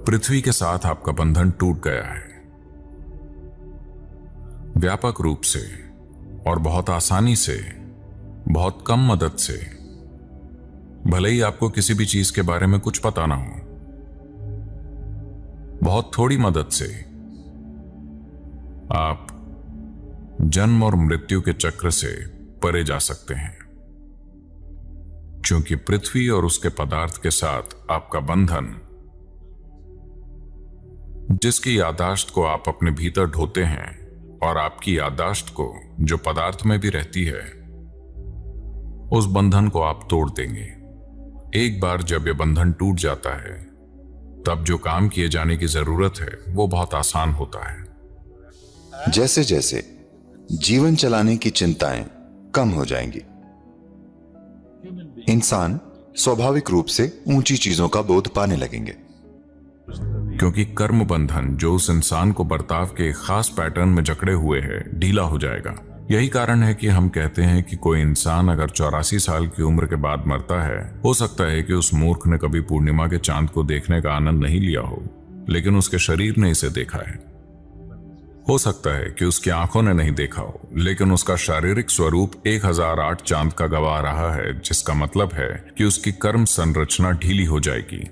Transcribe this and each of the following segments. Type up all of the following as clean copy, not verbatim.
पृथ्वी के साथ आपका बंधन टूट गया है, व्यापक रूप से और बहुत आसानी से, बहुत कम मदद से। भले ही आपको किसी भी चीज के बारे में कुछ पता ना हो, बहुत थोड़ी मदद से आप जन्म और मृत्यु के चक्र से परे जा सकते हैं, क्योंकि पृथ्वी और उसके पदार्थ के साथ आपका बंधन, जिसकी याददाश्त को आप अपने भीतर ढोते हैं और आपकी याददाश्त को जो पदार्थ में भी रहती है, उस बंधन को आप तोड़ देंगे। एक बार जब यह बंधन टूट जाता है, तब जो काम किए जाने की जरूरत है वो बहुत आसान होता है। जैसे जैसे जीवन चलाने की चिंताएं कम हो जाएंगी, इंसान स्वाभाविक रूप से ऊंची चीजों का बोध पाने लगेंगे। क्योंकि कर्म बंधन जो उस इंसान को बर्ताव के एक खास पैटर्न में जकड़े हुए है, ढीला हो जाएगा। यही कारण है कि हम कहते हैं कि कोई इंसान अगर 84 साल की उम्र के बाद मरता है, हो सकता है कि उस मूर्ख ने कभी पूर्णिमा के चांद को देखने का आनंद नहीं लिया हो, लेकिन उसके शरीर ने इसे देखा है। हो सकता है कि उसकी आंखों ने नहीं देखा हो, लेकिन उसका शारीरिक स्वरूप 1008 चांद का गवाह रहा है, जिसका मतलब है कि उसकी कर्म संरचना ढीली हो जाएगी।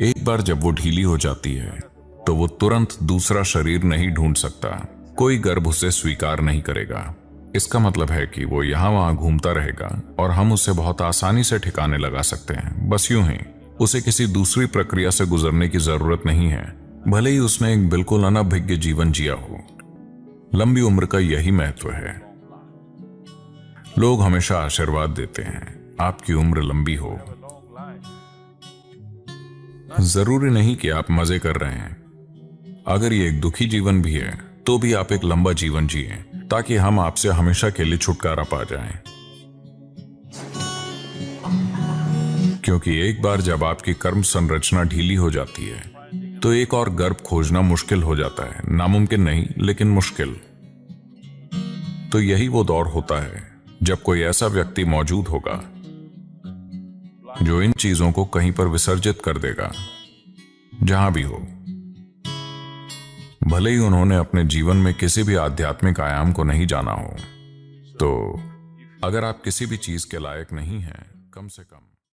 एक बार जब वो ढीली हो जाती है, तो वो तुरंत दूसरा शरीर नहीं ढूंढ सकता, कोई गर्भ उसे स्वीकार नहीं करेगा। इसका मतलब है कि वो यहां वहां घूमता रहेगा और हम उसे बहुत आसानी से ठिकाने लगा सकते हैं। बस यूं ही उसे किसी दूसरी प्रक्रिया से गुजरने की जरूरत नहीं है, भले ही उसने एक बिल्कुल अनभिज्ञ जीवन जिया हो। लंबी उम्र का यही महत्व है। लोग हमेशा आशीर्वाद देते हैं, आपकी उम्र लंबी हो। जरूरी नहीं कि आप मजे कर रहे हैं। अगर ये एक दुखी जीवन भी है, तो भी आप एक लंबा जीवन जिए, ताकि हम आपसे हमेशा के लिए छुटकारा पा जाएं। क्योंकि एक बार जब आपकी कर्म संरचना ढीली हो जाती है, तो एक और गर्भ खोजना मुश्किल हो जाता है। नामुमकिन नहीं, लेकिन मुश्किल। तो यही वो दौर होता है जब कोई ऐसा व्यक्ति मौजूद होगा जो इन चीजों को कहीं पर विसर्जित कर देगा, जहां भी हो। भले ही उन्होंने अपने जीवन में किसी भी आध्यात्मिक आयाम को नहीं जाना हो। तो अगर आप किसी भी चीज के लायक नहीं हैं, कम से कम